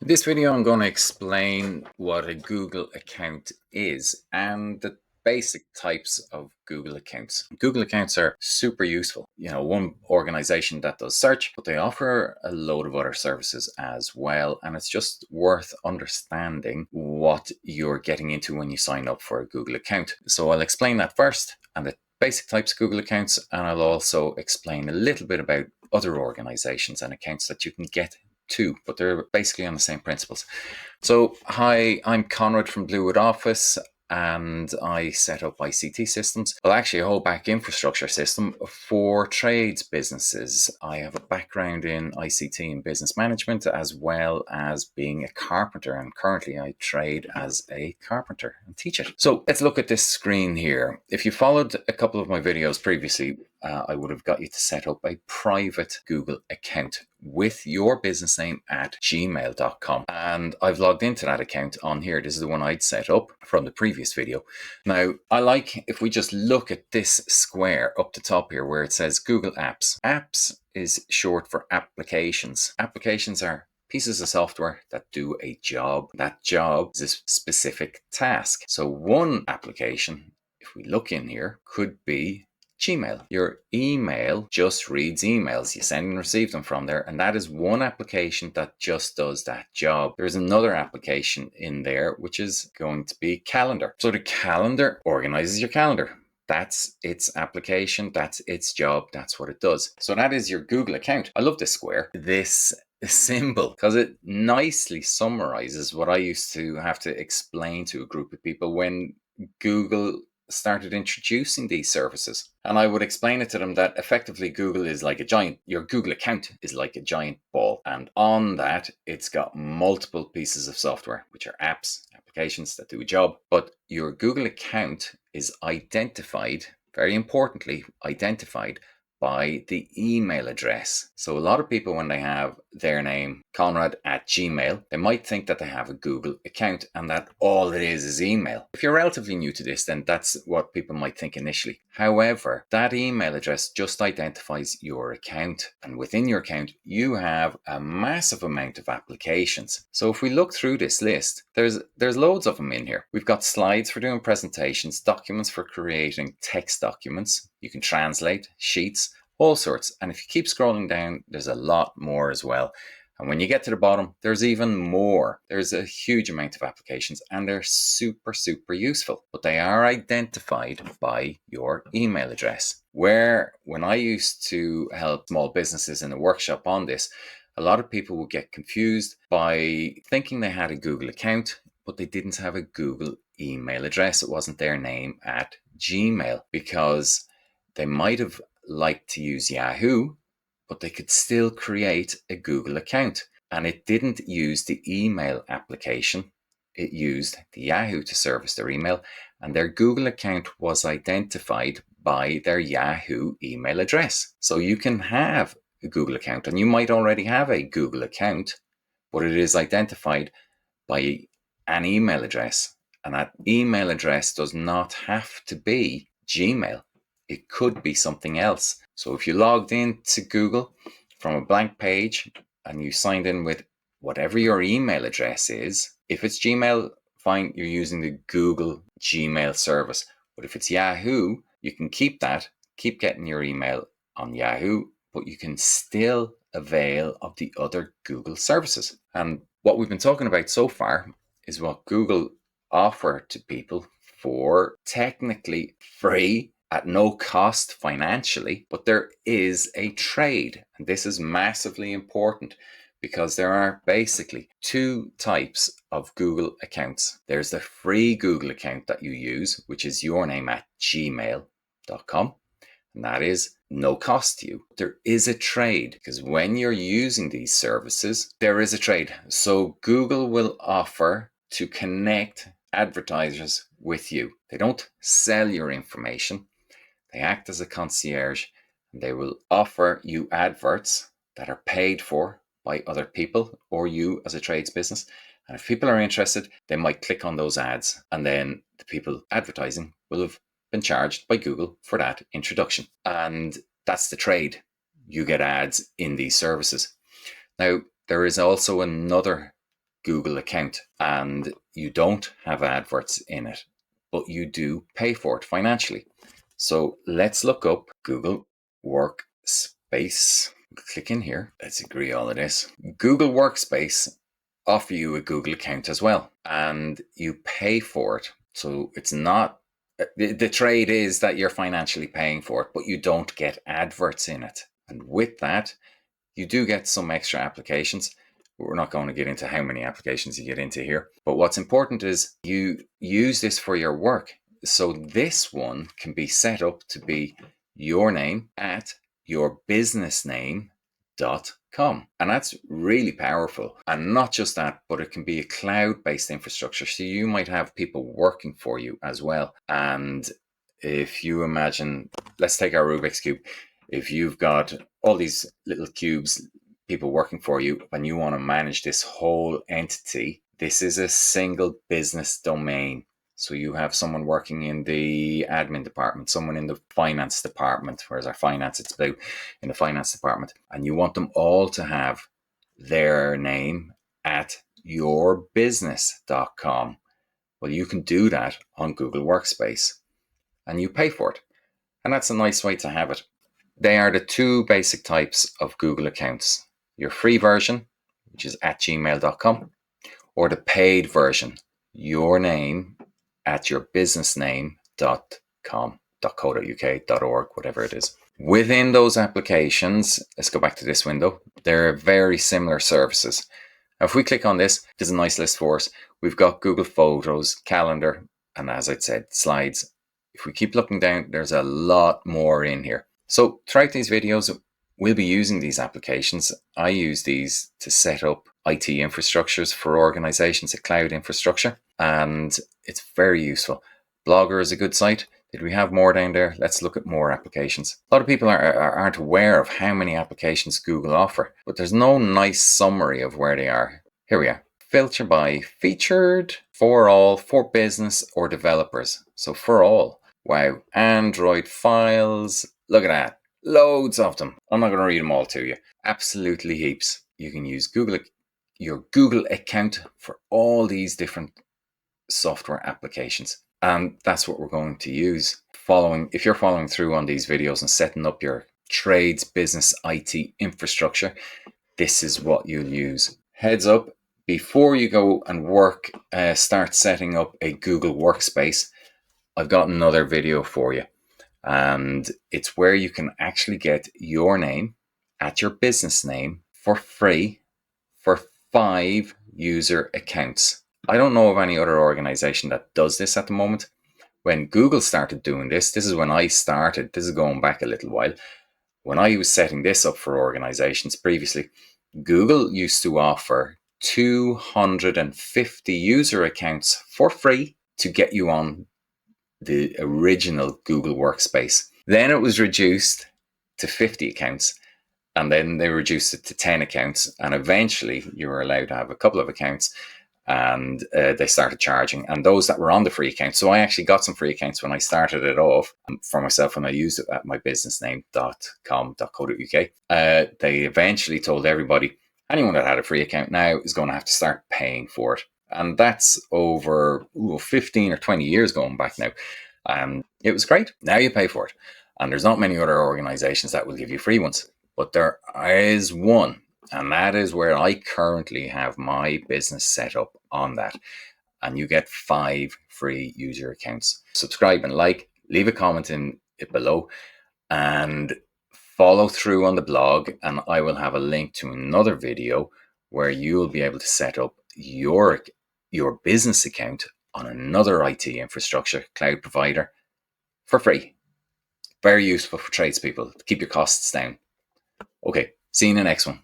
In this video, I'm going to explain what a Google account is and the basic types of Google accounts. Google accounts are super useful. One organization that does search, but they offer a load of other services as well. And it's just worth understanding what you're getting into when you sign up for a Google account. So I'll explain that first and the basic types of Google accounts. And I'll also explain a little bit about other organizations and accounts that you can get to, but they're basically on the same principles. So, hi, I'm Conrad from Bluewood Office, and I set up ICT systems. Well, actually, a whole back infrastructure system for trades businesses. I have a background in ICT and business management, as well as being a carpenter, and currently I trade as a carpenter and teach it. So let's look at this screen here. If you followed a couple of my videos previously, I would have got you to set up a private Google account with your business name at gmail.com. And I've logged into that account on here. This is the one I'd set up from the previous video. Now, I like if we just look at this square up the top here where it says Google Apps. Apps is short for applications. Applications are pieces of software that do a job. That job is a specific task. So one application, if we look in here, could be Gmail. Your email just reads emails. You send and receive them from there, and that is one application that just does that job. There's another application in there, which is going to be Calendar. So the calendar organizes your calendar. That's its application. That's its job. That's what it does. So that is your Google account. I love this square, this symbol, because it nicely summarizes what I used to have to explain to a group of people when Google started introducing these services. And I would explain it to them that effectively Google is like your Google account is like a giant ball. And on that, it's got multiple pieces of software, which are apps, applications that do a job. But your Google account is identified, very importantly, identified by the email address. So a lot of people, when they have their name, Conrad at Gmail, they might think that they have a Google account and that all it is email. If you're relatively new to this, then that's what people might think initially. However, that email address just identifies your account. And within your account, you have a massive amount of applications. So if we look through this list, there's loads of them in here. We've got slides for doing presentations, documents for creating text documents. You can translate, sheets, all sorts. And if you keep scrolling down, there's a lot more as well. And when you get to the bottom, there's even more. There's a huge amount of applications and they're super, super useful. But they are identified by your email address. Where when I used to help small businesses in a workshop on this, a lot of people would get confused by thinking they had a Google account, but they didn't have a Google email address. It wasn't their name at Gmail, because they might have liked to use Yahoo, but they could still create a Google account. And it didn't use the email application. It used the Yahoo to service their email, and their Google account was identified by their Yahoo email address. So you can have a Google account, and you might already have a Google account, but it is identified by an email address. And that email address does not have to be Gmail. It could be something else. So if you logged into Google from a blank page and you signed in with whatever your email address is, if it's Gmail, fine, you're using the Google Gmail service. But if it's Yahoo, you can keep that, keep getting your email on Yahoo, but you can still avail of the other Google services. And what we've been talking about so far is what Google offer to people for technically free, at no cost financially, but there is a trade. And this is massively important because there are basically two types of Google accounts. There's the free Google account that you use, which is your name at gmail.com. And that is no cost to you. There is a trade because when you're using these services, there is a trade. So Google will offer to connect advertisers with you. They don't sell your information. They act as a concierge, and they will offer you adverts that are paid for by other people or you as a trades business. And if people are interested, they might click on those ads, and then the people advertising will have been charged by Google for that introduction. And that's the trade. You get ads in these services. Now, there is also another Google account and you don't have adverts in it, but you do pay for it financially. So let's look up Google Workspace. Click in here. Let's agree all of this. Google Workspace offer you a Google account as well, and you pay for it. So it's not, the trade is that you're financially paying for it, but you don't get adverts in it. And with that, you do get some extra applications. We're not going to get into how many applications you get into here, but what's important is you use this for your work. So this one can be set up to be your name at yourbusinessname.com. And that's really powerful. And not just that, but it can be a cloud-based infrastructure. So you might have people working for you as well. And if you imagine, let's take our Rubik's Cube. If you've got all these little cubes, people working for you, and you want to manage this whole entity, this is a single business domain. So you have someone working in the admin department, someone in the finance department, whereas our finance, it's about in the finance department, and you want them all to have their name at yourbusiness.com. Well, you can do that on Google Workspace and you pay for it. And that's a nice way to have it. They are the two basic types of Google accounts. Your free version, which is at gmail.com, or the paid version, your name at yourbusinessname.com, .co.uk, .org, whatever it is. Within those applications, let's go back to this window. There are very similar services. Now, if we click on this, there's a nice list for us. We've got Google Photos, Calendar, and as I said, Slides. If we keep looking down, there's a lot more in here. So throughout these videos, we'll be using these applications. I use these to set up IT infrastructures for organizations, a cloud infrastructure, and it's very useful. Blogger is a good site. Did we have more down there? Let's look at more applications. A lot of people aren't aware of how many applications Google offer, but there's no nice summary of where they are. Here we are. Filter by featured, for all, for business or developers. So for all. Wow. Android files. Look at that. Loads of them. I'm not going to read them all to you. Absolutely heaps. You can use your Google account for all these different software applications. And that's what we're going to use. If you're following through on these videos and setting up your trades, business, IT infrastructure, this is what you'll use. Heads up, before you go and start setting up a Google Workspace, I've got another video for you. And it's where you can actually get your name at your business name for free for 5 user accounts. I don't know of any other organization that does this at the moment. When Google started doing this is when I started. This is going back a little while. When I was setting this up for organizations previously, Google used to offer 250 user accounts for free to get you on the original Google Workspace. Then it was reduced to 50 accounts, and then they reduced it to 10 accounts, and eventually you were allowed to have a couple of accounts, and they started charging. And those that were on the free account, so I actually got some free accounts when I started it off for myself, and I used it at my businessname.com.co.uk. They eventually told everybody, anyone that had a free account now is going to have to start paying for it. And that's over 15 or 20 years going back now. It was great. Now you pay for it. And there's not many other organizations that will give you free ones. But there is one. And that is where I currently have my business set up on that. And you get 5 free user accounts. Subscribe and like. Leave a comment in it below. And follow through on the blog. And I will have a link to another video where you'll be able to set up your business account on another IT infrastructure cloud provider for free. Very useful for tradespeople to keep your costs down. Okay, see you in the next one.